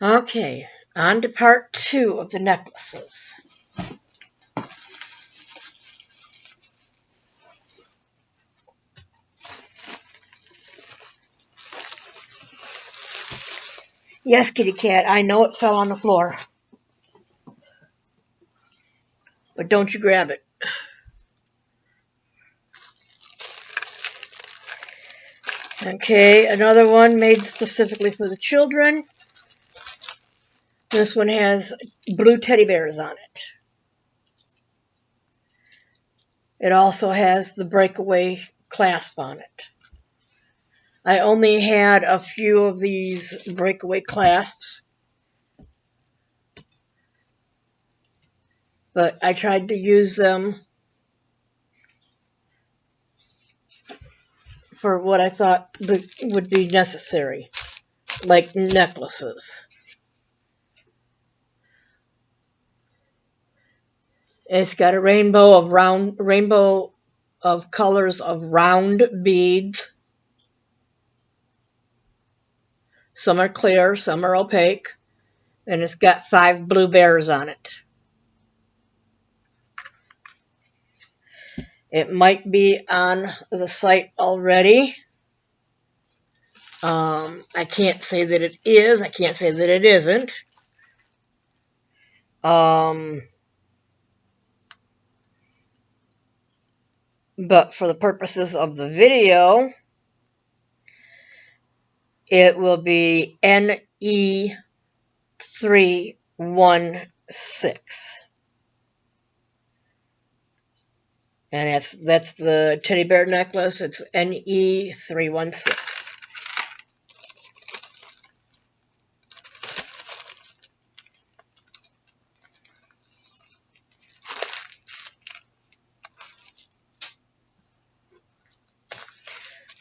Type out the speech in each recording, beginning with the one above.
Okay, on to part 2 of the necklaces. Yes, kitty cat, I know it fell on the floor. But don't you grab it. Okay, another one made specifically for the children. This one has blue teddy bears on it. It also has the breakaway clasp on it. I only had a few of these breakaway clasps, but I tried to use them for what I thought would be necessary, like necklaces. It's got a rainbow of colors of round beads. Some are clear, some are opaque, and it's got 5 blue bears on it. It might be on the site already. I can't say that it is. I can't say that it isn't. But for the purposes of the video, it will be NE316. And that's the teddy bear necklace. It's NE316.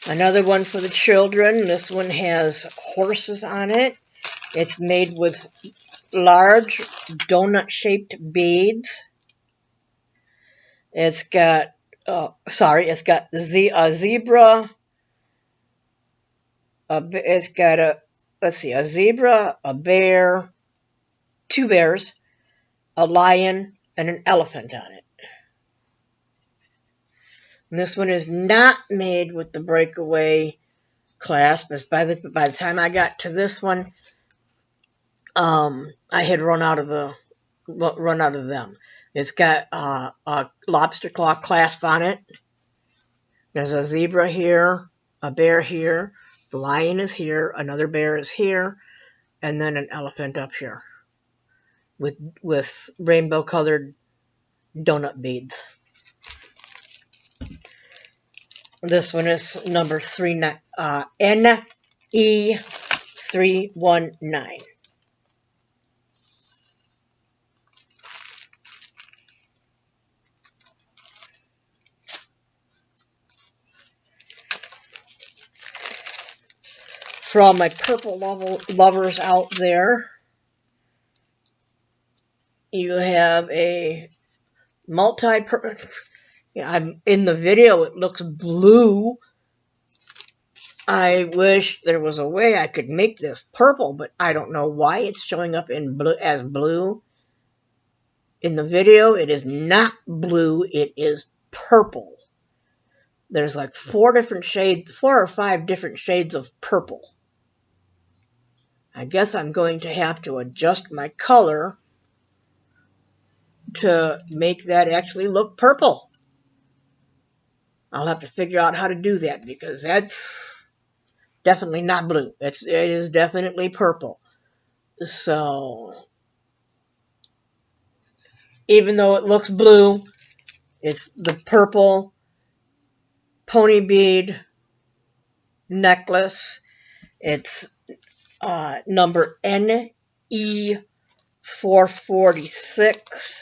Another one for the children. This one has horses on it. It's made with large donut-shaped beads. It's got a zebra. It's got a zebra, a bear, 2 bears, a lion, and an elephant on it. And this one is not made with the breakaway clasp. By the time I got to this one, I had run out of them. It's got a lobster claw clasp on it. There's a zebra here, a bear here, the lion is here, another bear is here, and then an elephant up here with rainbow colored donut beads. This one is number NE319. For all my purple lovers out there, you have a multi-purple. I'm in the video, it looks blue. I wish there was a way I could make this purple, but I don't know why it's showing up in blue as blue. In the video, it is not blue, it is purple. There's like 4 or 5 different shades of purple. I guess I'm going to have to adjust my color to make that actually look purple. I'll have to figure out how to do that because that's definitely not blue. It is definitely purple. So, even though it looks blue, it's the purple pony bead necklace. It's number NE446.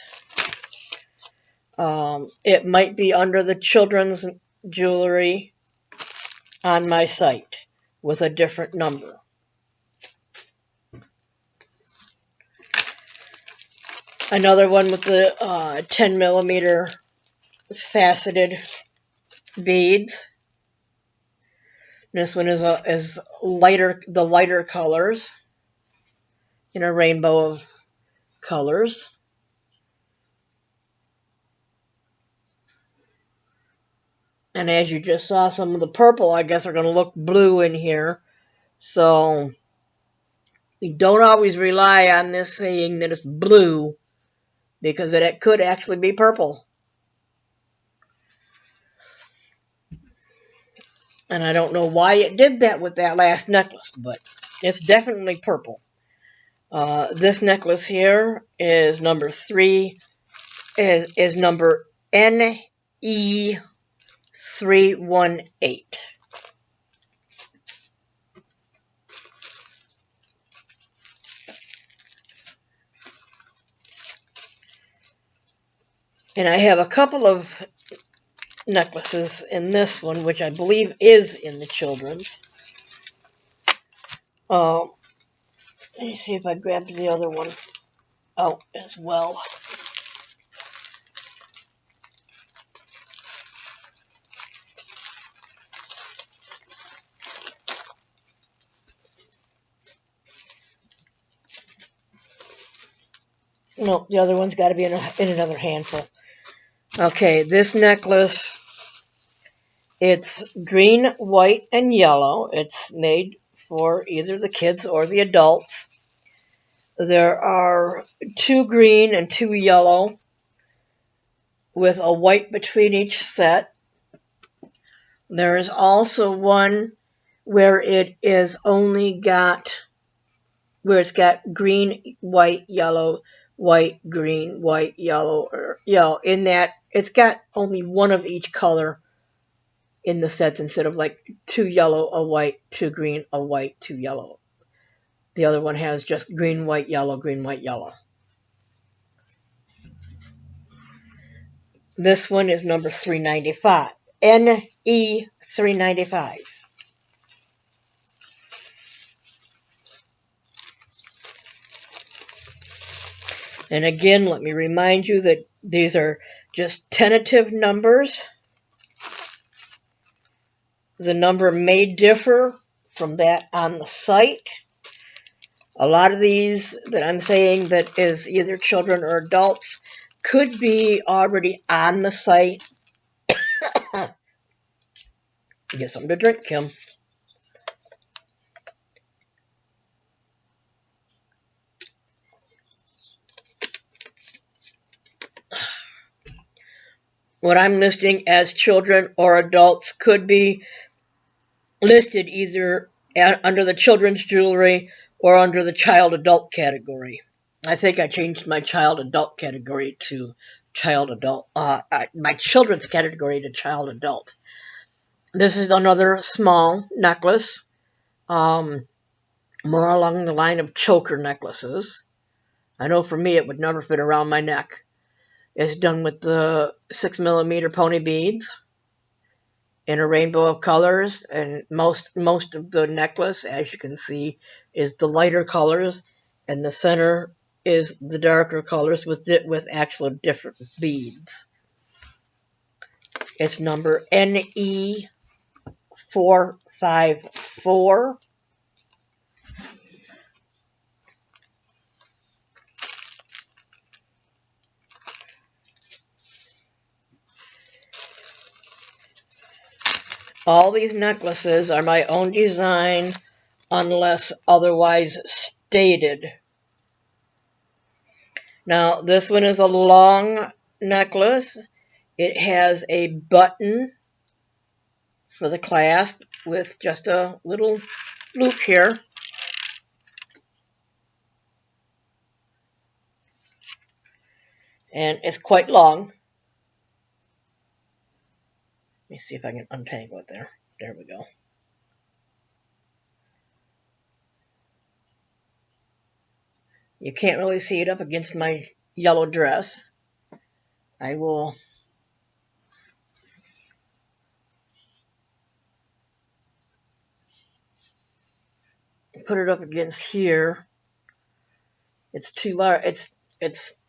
It might be under the children's jewelry on my site with a different number. Another one with the 10 millimeter faceted beads. This one is the lighter colors. in a rainbow of colors. And as you just saw, some of the purple, I guess, are going to look blue in here. So you don't always rely on this saying that it's blue, because it could actually be purple. And I don't know why it did that with that last necklace, but it's definitely purple. This necklace here is number 3, is number NE318. And I have a couple of necklaces in this one, which I believe is in the children's. Let me see if I grabbed the other one out as well. No, the other one's got to be in another handful. Okay, this necklace, it's green, white, and yellow. It's made for either the kids or the adults. There are 2 green and 2 yellow with a white between each set. There is also one where it's got green, white, yellow, white, green, white, yellow, or yellow. In that, it's got only one of each color in the sets instead of like 2 yellow, a white, 2 green, a white, 2 yellow. The other one has just green, white, yellow, green, white, yellow. This one is number 395. NE395. And again, let me remind you that these are just tentative numbers. The number may differ from that on the site. A lot of these that I'm saying that is either children or adults could be already on the site. Get something to drink, Kim. What I'm listing as children or adults could be listed either under the children's jewelry or under the child adult category. I think I changed my child adult category to child adult, my children's category to child adult. This is another small necklace, more along the line of choker necklaces. I know for me it would never fit around my neck. It's done with the 6mm pony beads in a rainbow of colors, and most of the necklace, as you can see, is the lighter colors, and the center is the darker colors with actual different beads. It's number NE454. All these necklaces are my own design unless otherwise stated. Now, this one is a long necklace. It has a button for the clasp with just a little loop here. And it's quite long. Let me see if I can untangle it there. There we go. You can't really see it up against my yellow dress. I will put it up against here. It's too large. It's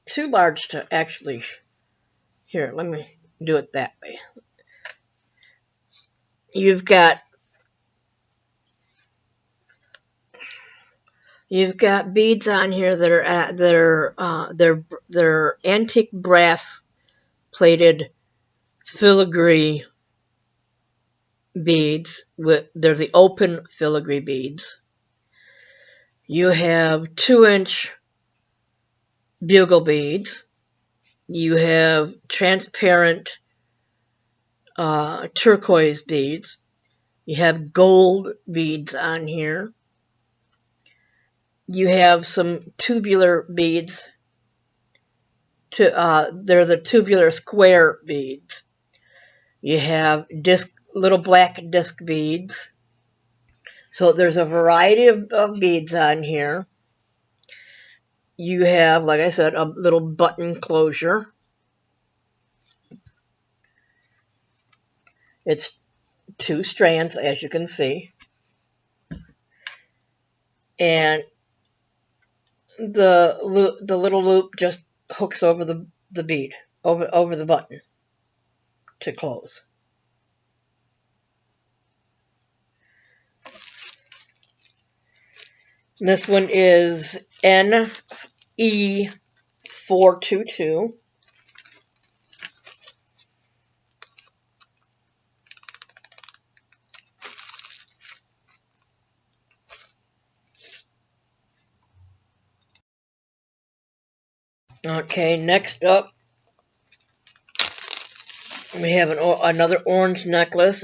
too large to actually. Here, let me do it that way. You've got beads on here that are they're antique brass plated filigree beads. They're the open filigree beads. You have 2-inch bugle beads. You have transparent turquoise beads. You have gold beads on here. You have some tubular beads. They're the tubular square beads. You have little black disc beads. So there's a variety of beads on here. You have, like I said, a little button closure. It's 2 strands, as you can see. And the little loop just hooks over the bead, over the button to close. This one is NE422. Okay, next up, we have another orange necklace.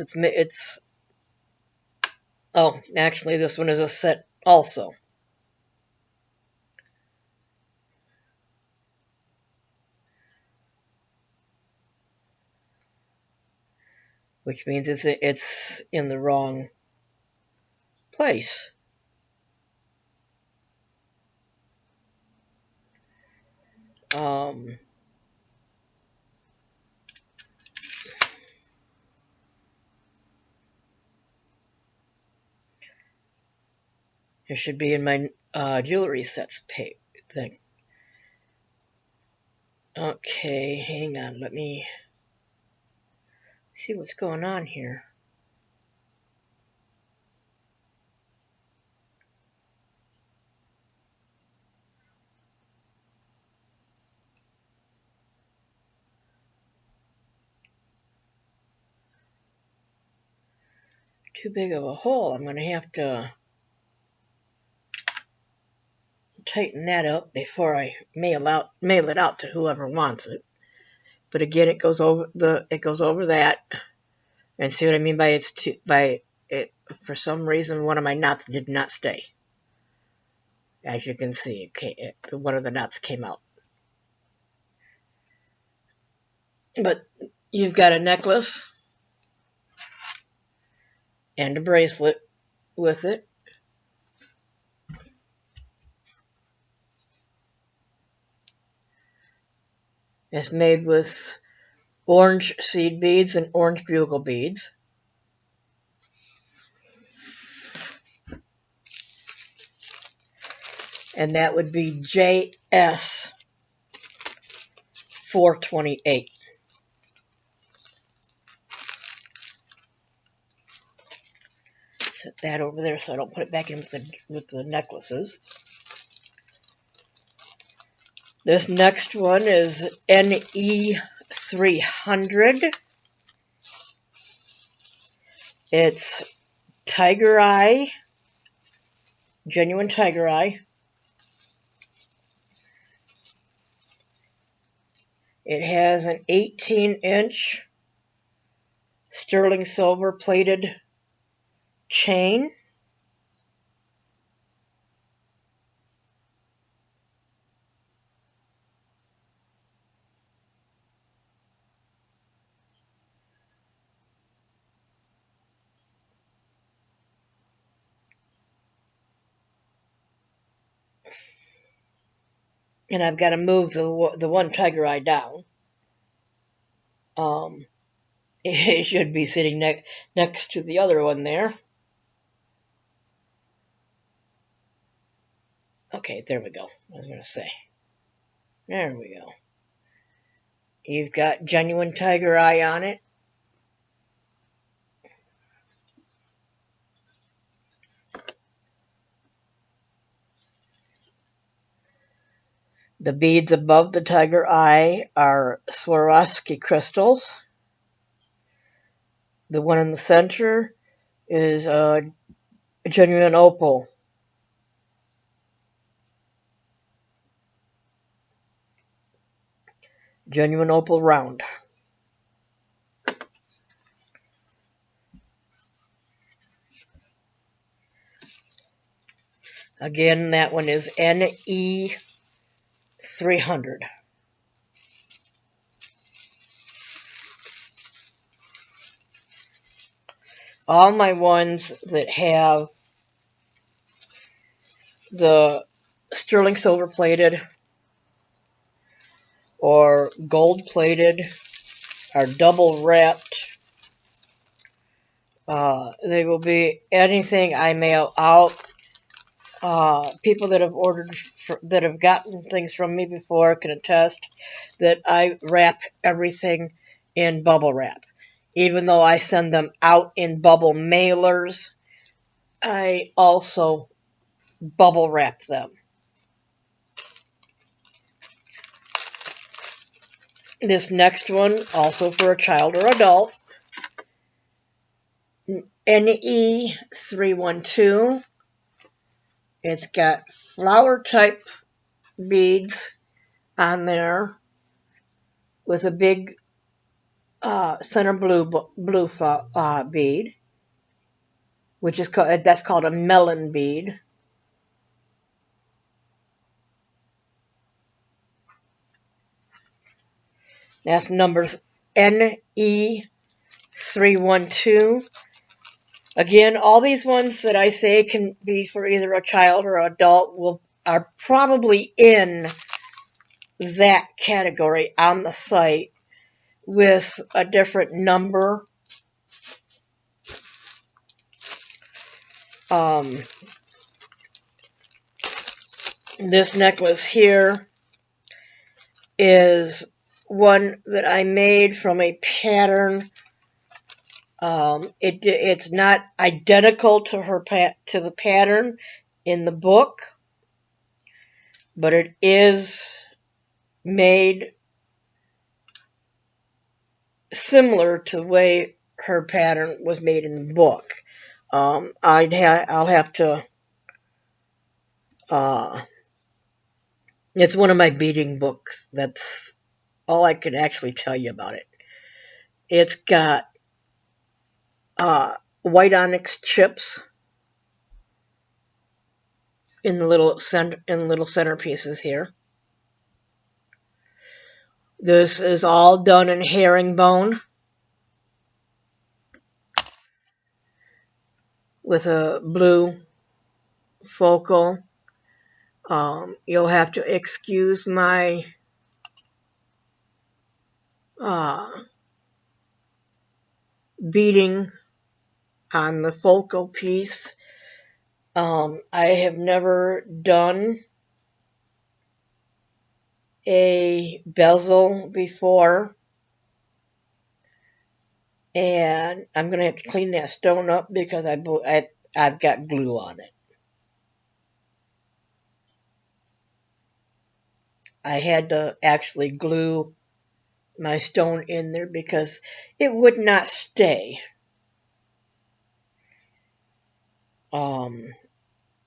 Oh, actually, this one is a set also. Which means it's in the wrong place. It should be in my jewelry sets thing. Okay, hang on. Let me see what's going on here. Too big of a hole. I'm going to have to tighten that up before I mail it out to whoever wants it. But again, it goes over that. And see what I mean by it? For some reason, one of my knots did not stay. As you can see, one of the knots came out. But you've got a necklace and a bracelet with it. It's made with orange seed beads and orange bugle beads. And that would be JS 428. Set that over there so I don't put it back in with the necklaces. This next one is NE300. It's tiger eye, genuine tiger eye. It has an 18-inch sterling silver plated chain. And I've got to move the one tiger eye down. It should be sitting next to the other one there. Okay, there we go. I was going to say. There we go. You've got genuine tiger eye on it. The beads above the tiger eye are Swarovski crystals. The one in the center is genuine opal. Genuine opal round. Again, that one is NE 300. All my ones that have the sterling silver plated or gold plated are double wrapped. They will be anything I mail out. People that have ordered, that have gotten things from me before can attest that I wrap everything in bubble wrap. Even though I send them out in bubble mailers, I also bubble wrap them. This next one, also for a child or adult, NE312. It's got flower type beads on there with a big center blue bead, which is that's called a melon bead. That's number NE312. Again, all these ones that I say can be for either a child or adult are probably in that category on the site with a different number. This necklace here is one that I made from a pattern. It's not identical to to the pattern in the book, but it is made similar to the way her pattern was made in the book. I'll have to. It's one of my beading books. That's all I can actually tell you about it. It's got white onyx chips in the little centerpieces here. This is all done in herringbone with a blue focal. You'll have to excuse my beading on the focal piece. I have never done a bezel before, and I'm going to have to clean that stone up because I've got glue on it. I had to actually glue my stone in there because it would not stay.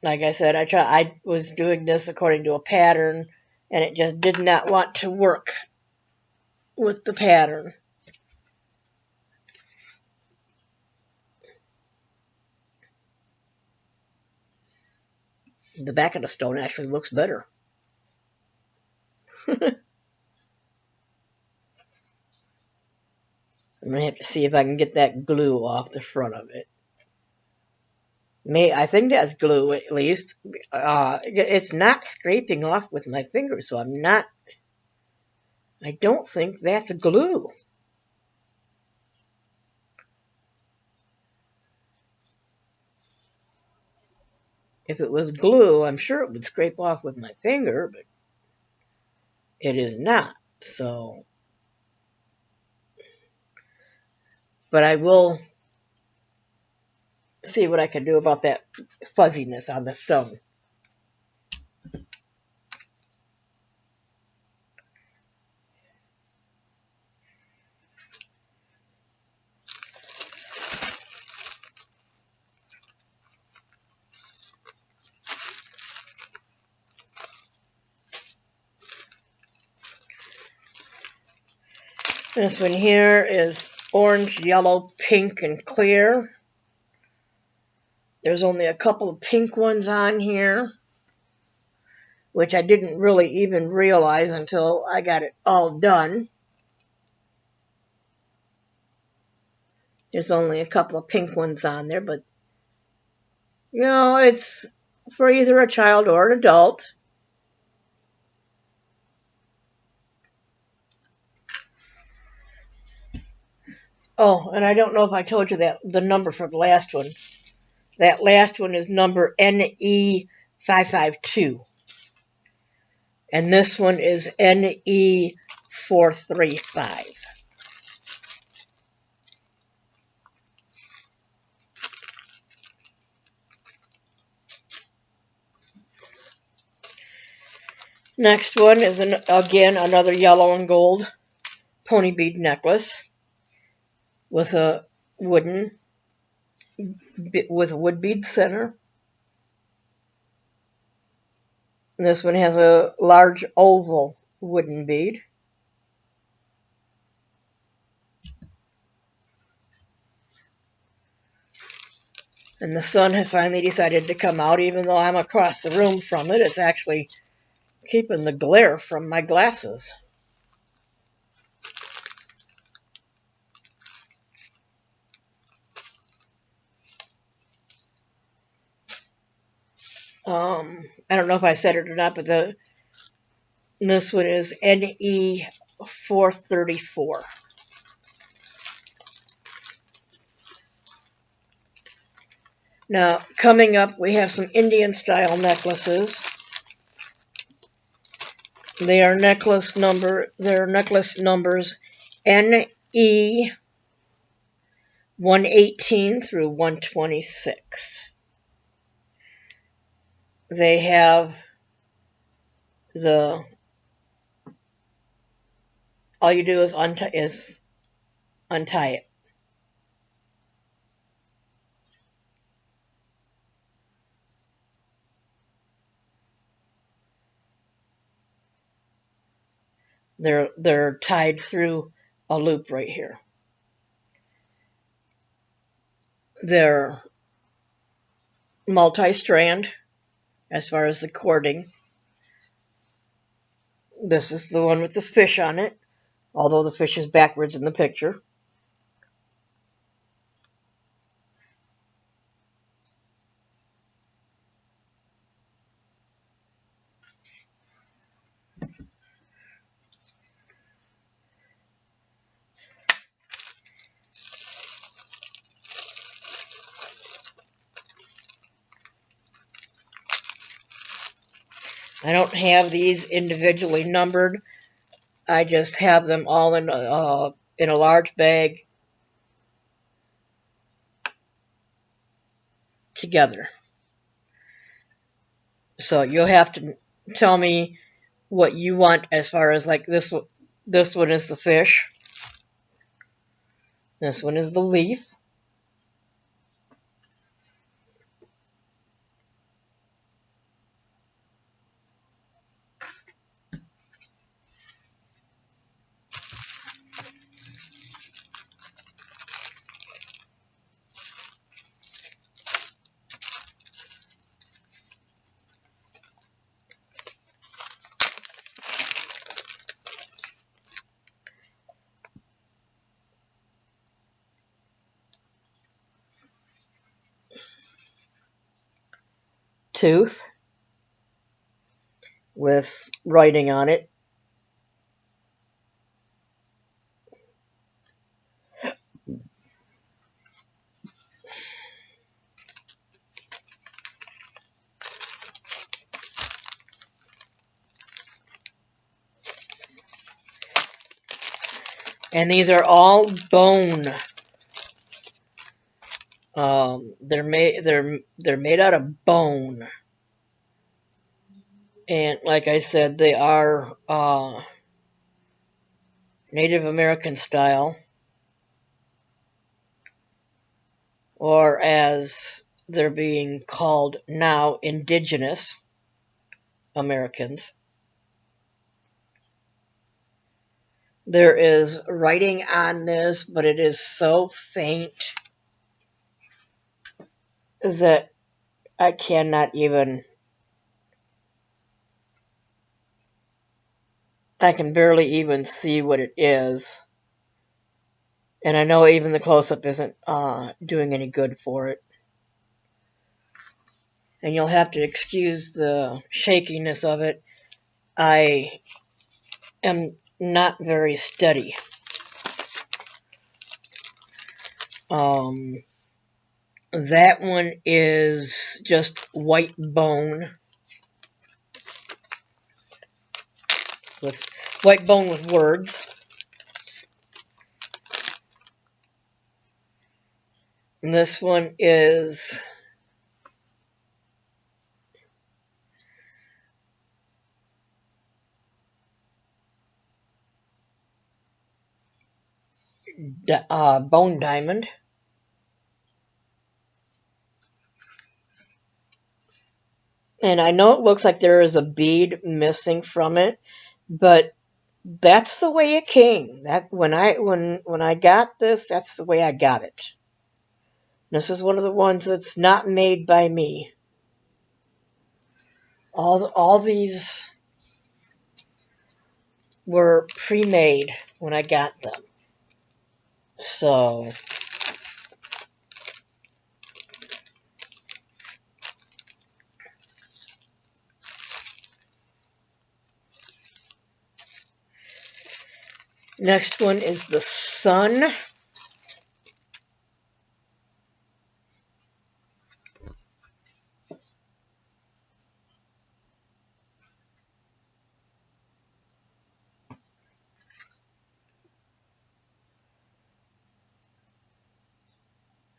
Like I said, I was doing this according to a pattern, and it just did not want to work with the pattern. The back of the stone actually looks better. I'm going to have to see if I can get that glue off the front of it. I think that's glue, at least. It's not scraping off with my fingers, so I don't think that's glue. If it was glue, I'm sure it would scrape off with my finger, but it is not. So, but I will see what I can do about that fuzziness on the stone. This one here is orange, yellow, pink, and clear. There's only a couple of pink ones on here, which I didn't really even realize until I got it all done. There's only a couple of pink ones on there, but you know, it's for either a child or an adult. Oh, and I don't know if I told you that the number for the last one. That last one is number NE552. And this one is NE435. Next one is, again, another yellow and gold pony bead necklace with a wood bead center. And this one has a large oval wooden bead. And the sun has finally decided to come out, even though I'm across the room from it. It's actually keeping the glare from my glasses. I don't know if I said it or not, but this one is NE434. Now, coming up, we have some Indian-style necklaces. Their necklace numbers NE 118 through 126. They have all you do is untie it. They're tied through a loop right here. They're multi-strand as far as the cording. This is the one with the fish on it, although the fish is backwards in the picture. I don't have these individually numbered. I just have them all in a large bag together. So you'll have to tell me what you want as far as like this one is the fish. This one is the leaf. Tooth with writing on it. And these are all bone. They're made out of bone. And like I said, they are Native American style, or as they're being called now, indigenous Americans. There is writing on this, but it is so faint that I cannot even, I can barely even see what it is. And I know even the close-up isn't doing any good for it. And you'll have to excuse the shakiness of it. I am not very steady. Um, that one is just white bone with words. And this one is Bone Diamond. And I know it looks like there is a bead missing from it, but that's the way it came. That when I got this, that's the way I got it. This is one of the ones that's not made by me. All these were pre-made when I got them. So next one is the Sun.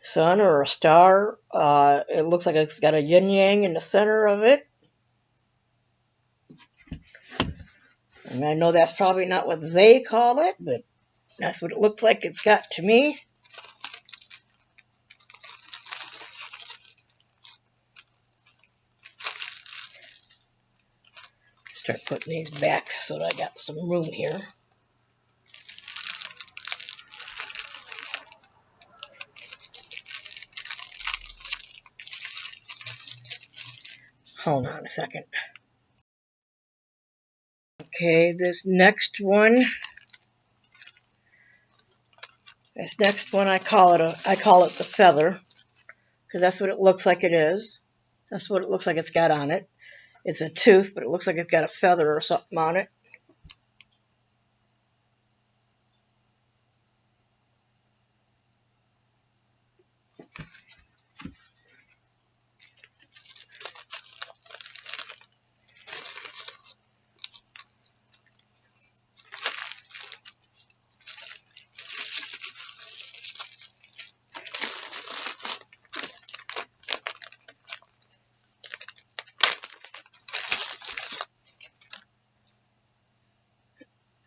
Sun or a star. It looks like it's got a yin yang in the center of it. And I know that's probably not what they call it, but that's what it looks like it's got to me. Start putting these back so that I got some room here. Hold on a second. Okay, this next one I call it the feather, because that's what it looks like it is. That's what it looks like it's got on it. It's a tooth, but it looks like it's got a feather or something on it.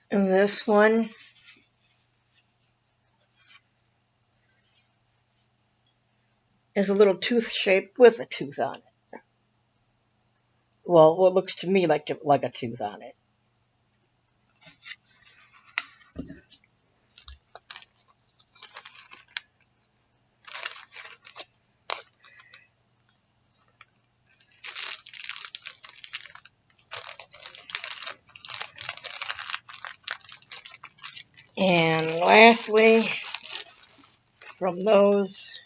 And this one is a little tooth shape with a tooth on it. Well, what looks to me like a tooth on it. And lastly, from those,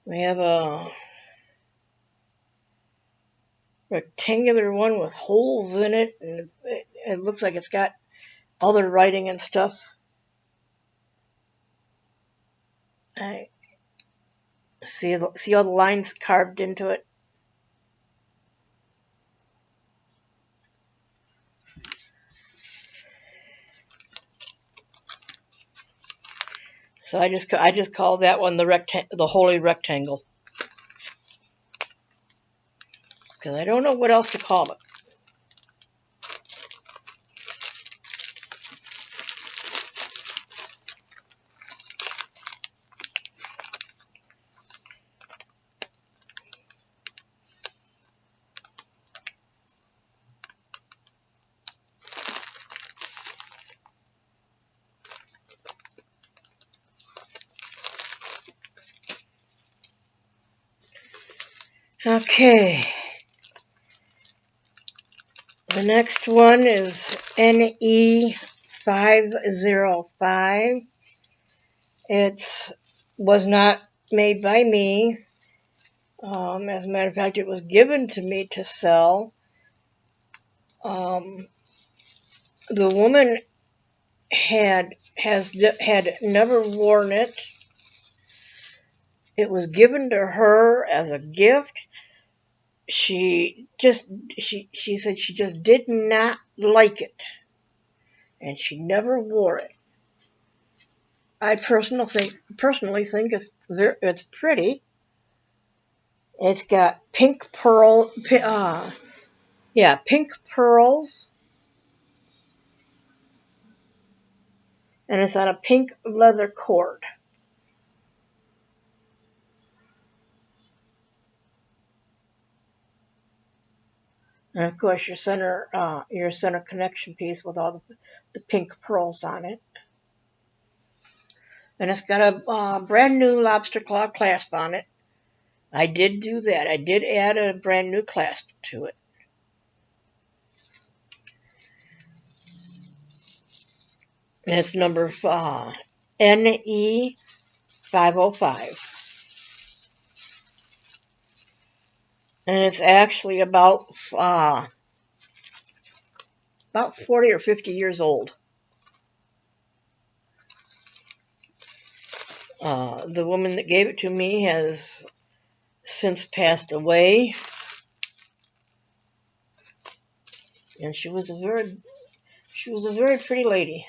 we have a rectangular one with holes in it, and it looks like it's got other writing and stuff. I see all the lines carved into it. So I just call that one the Holy Rectangle, because I don't know what else to call it. Okay. The next one is NE505. It was not made by me. As a matter of fact, it was given to me to sell. The woman had never worn it. It was given to her as a gift. She said she just did not like it, and she never wore it. I personally think it's pretty. It's got pink pearls, and it's on a pink leather cord. And of course, your center connection piece with all the pink pearls on it. And it's got a brand new lobster claw clasp on it. I did do that. I did add a brand new clasp to it. And it's number NE505. And it's actually about 40 or 50 years old. The woman that gave it to me has since passed away, and she was a very pretty lady.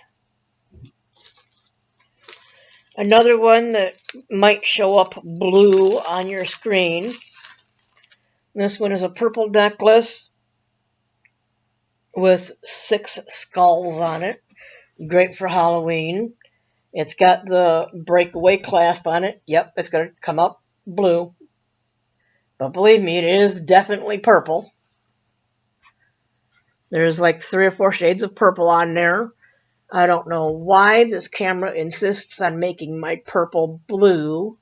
Another one that might show up blue on your screen. This one is a purple necklace with 6 skulls on it. Great for Halloween. It's got the breakaway clasp on it. Yep, it's going to come up blue. But believe me, it is definitely purple. There's like 3 or 4 shades of purple on there. I don't know why this camera insists on making my purple blue,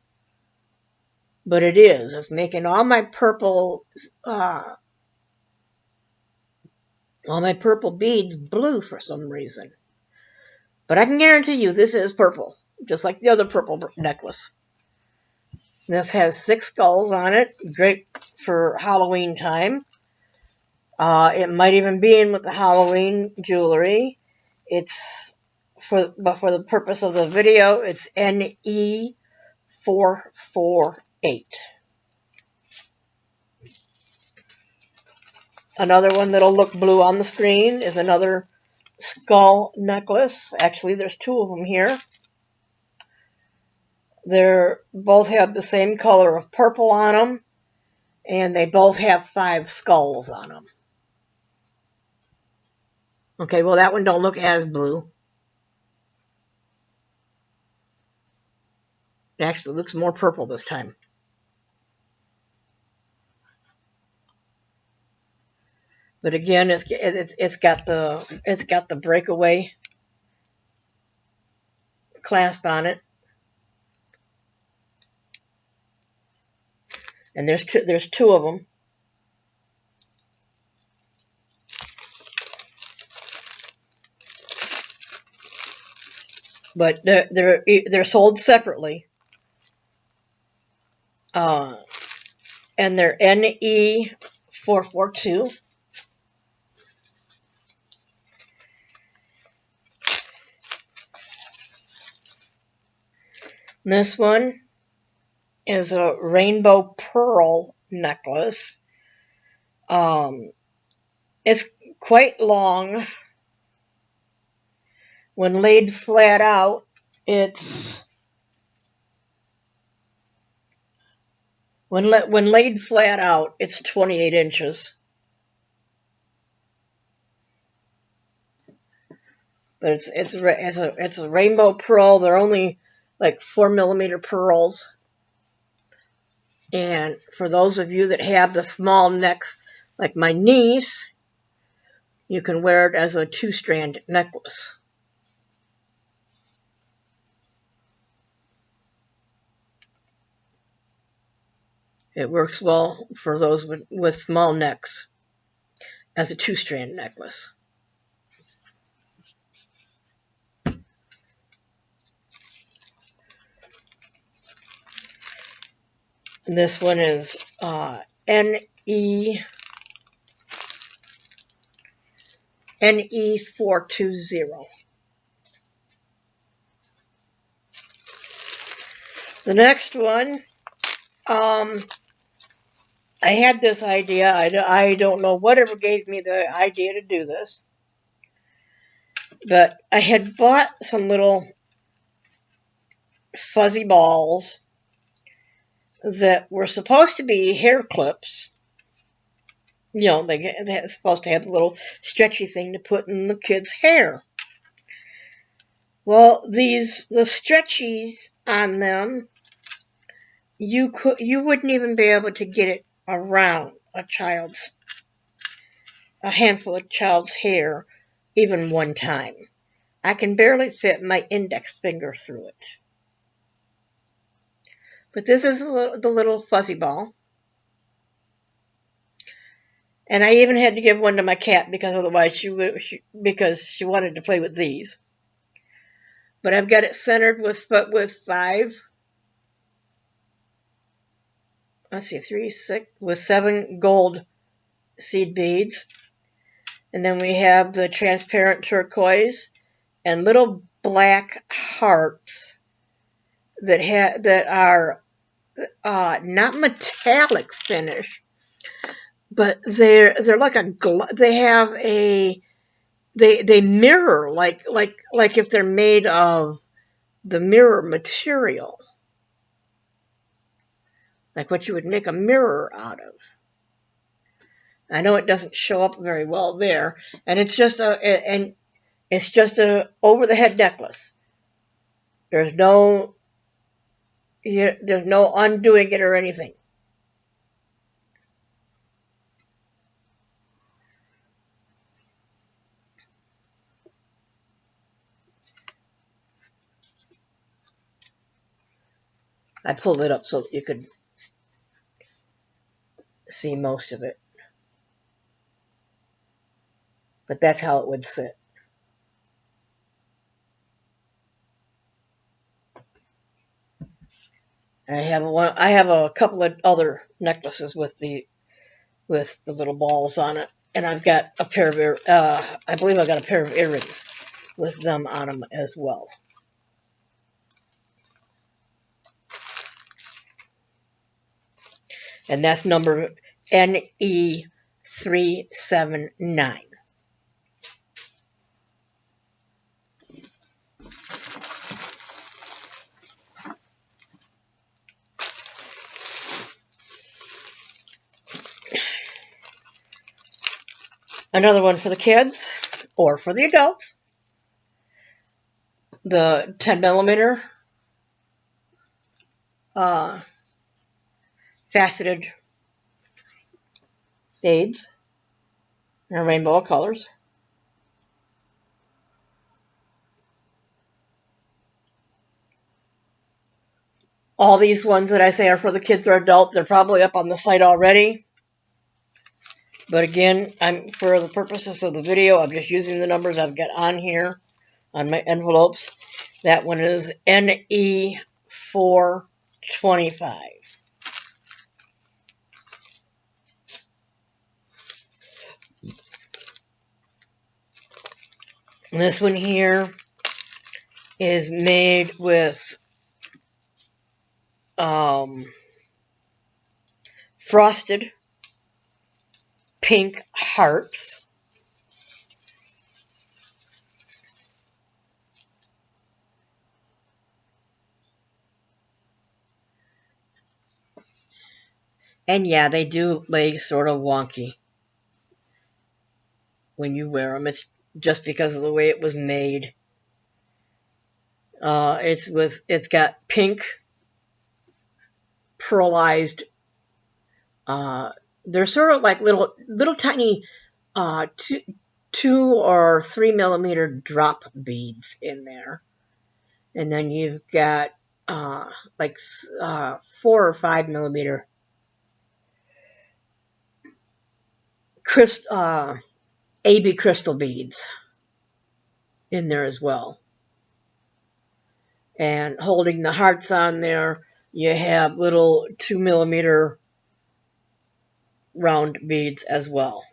but it is. It's making all my purple beads blue for some reason. But I can guarantee you this is purple, just like the other purple necklace. This has 6 skulls on it. Great for Halloween time. It might even be in with the Halloween jewelry. But for the purpose of the video, it's NE448. Another one that'll look blue on the screen is another skull necklace. Actually, there's 2 of them here. They both have the same color of purple on them, and they both have 5 skulls on them. Okay, well, that one don't look as blue. It actually looks more purple this time. But again, it's got the breakaway clasp on it, and there's 2 of them. But they're sold separately, and they're NE442. This one is a rainbow pearl necklace. It's quite long. When laid flat out, it's 28 inches. But it's a rainbow pearl. They're only like 4mm pearls. And for those of you that have the small necks, like my niece, you can wear it as a 2-strand necklace. It works well for those with small necks as a 2-strand necklace. And this one is NE420. The next one, I had this idea. I don't know whatever gave me the idea to do this, but I had bought some little fuzzy balls that were supposed to be hair clips. You know, they're supposed to have the little stretchy thing to put in the kids' hair. Well, the stretchies on them, you wouldn't even be able to get it around a handful of child's hair even one time. I can barely fit my index finger through it. But this is the little fuzzy ball. And I even had to give one to my cat because otherwise because she wanted to play with these. But I've got it centered with 5. Let's see, 3, 6, with 7 gold seed beads. And then we have the transparent turquoise and little black hearts that are not metallic finish, but they're like they mirror like if they're made of the mirror material, like what you would make a mirror out of. I know it doesn't show up very well there, and it's just a over the head necklace. There's no undoing it or anything. I pulled it up so that you could see most of it. But that's how it would sit. I have a couple of other necklaces with the little balls on it, and I've got a pair of I believe I've got a pair of earrings with them on them as well. And that's number NE379. Another one for the kids or for the adults. The 10mm faceted beads in a rainbow of colors. All these ones that I say are for the kids or adults, they're probably up on the site already. But again, for the purposes of the video, I'm just using the numbers I've got on here on my envelopes. That one is NE425. And this one here is made with frosted pink hearts. And yeah, they do lay sort of wonky when you wear them. It's just because of the way it was made. It's got pink pearlized. They're sort of like little tiny 2 or 3 millimeter drop beads in there, and then you've got 4 or 5 millimeter AB crystal beads in there as well. And holding the hearts on there, you have little 2mm round beads as well.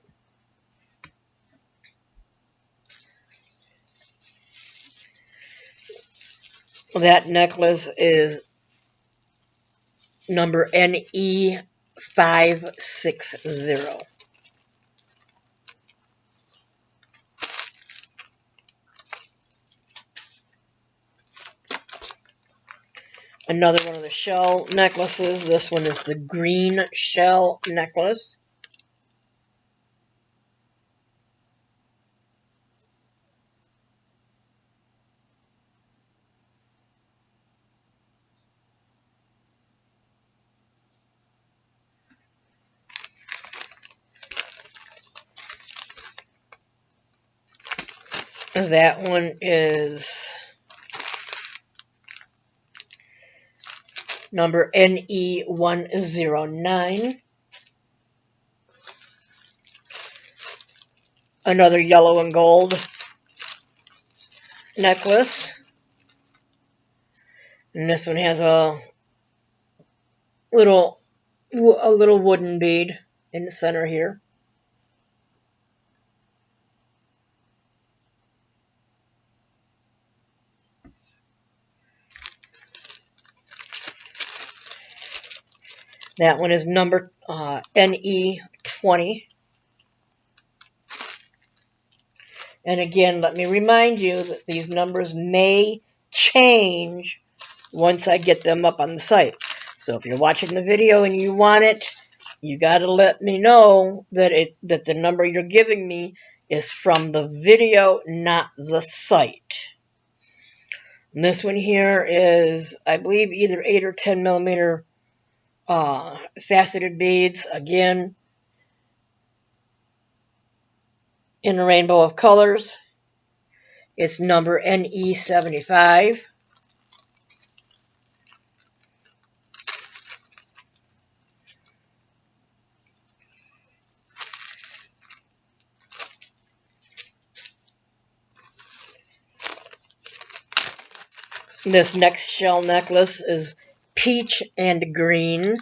That necklace is number NE560. Another one of the shell necklaces. This one is the green shell necklace. That one is number NE109. Another yellow and gold necklace. And this one has a little wooden bead in the center here. That one is number NE20. And again, let me remind you that these numbers may change once I get them up on the site. So if you're watching the video and you want it, you got to let me know that the number you're giving me is from the video, not the site. And this one here is, I believe, either 8 or 10mm faceted beads, again, in a rainbow of colors. It's number NE75. This next shell necklace is peach and green,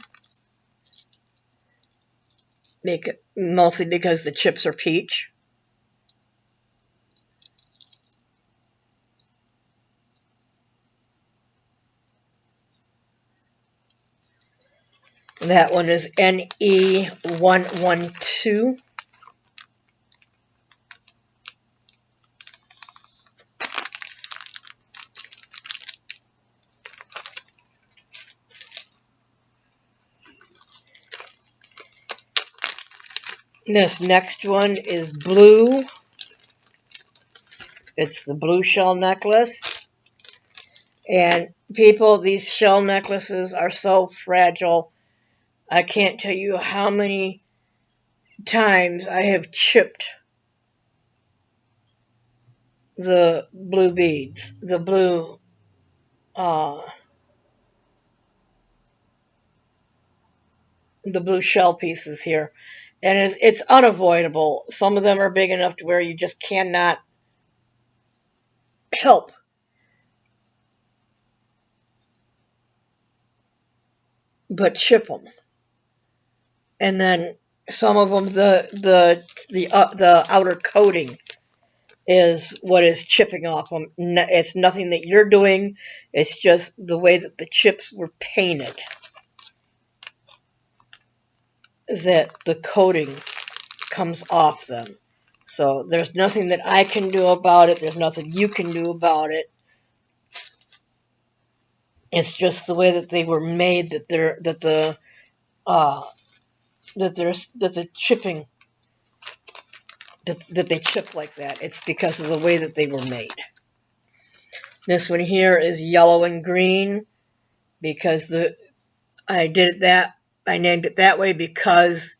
mostly because the chips are peach. That one is NE112. This next one is blue. It's the blue shell necklace. And people, these shell necklaces are so fragile. I can't tell you how many times I have chipped the blue beads, the blue shell pieces here. And it's unavoidable. Some of them are big enough to where you just cannot help but chip them. And then some of them, the outer coating is what is chipping off them. It's nothing that you're doing. It's just the way that the chips were painted that the coating comes off them. So there's nothing that I can do about it. There's nothing you can do about it. It's just the way that they were made, that the chipping, that they chip like that. It's because of the way that they were made. This one here is yellow and green because I named it that way because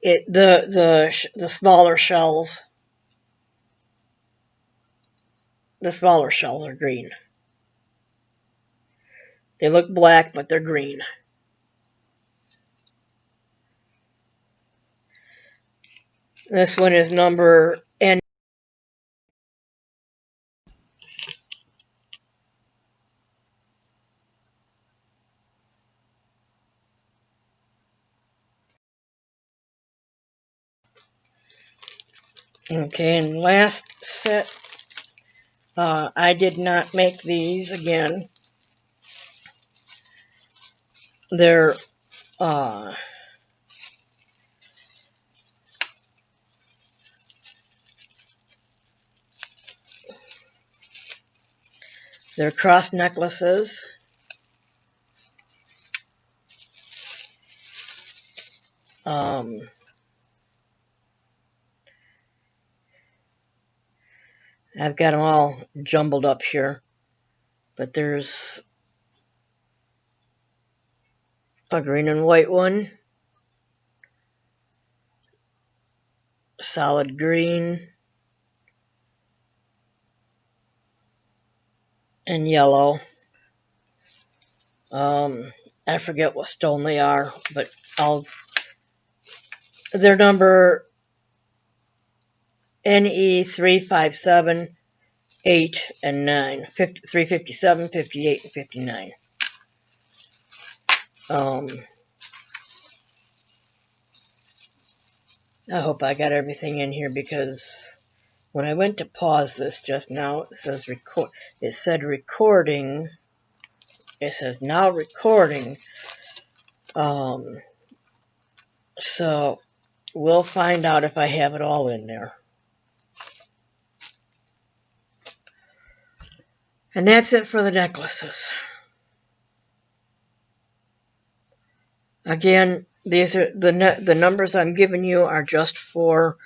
the smaller shells are green. They look black, but they're green. This one is number N. Okay, and last set, I did not make these again. They're cross necklaces. I've got them all jumbled up here, but there's a green and white one, solid green, and yellow. I forget what stone they are, but they're number NE357, 8, and 9. 357, 58, and 59. I hope I got everything in here, because when I went to pause this just now, it says record. It said recording. It says now recording. So we'll find out if I have it all in there. And that's it for the necklaces. Again, these are the numbers I'm giving you are just for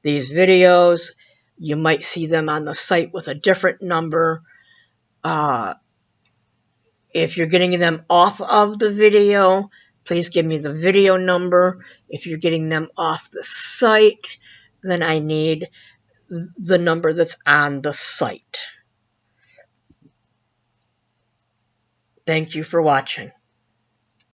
these videos. You might see them on the site with a different number. If you're getting them off of the video, please give me the video number. If you're getting them off the site, then I need the number that's on the site. Thank you for watching.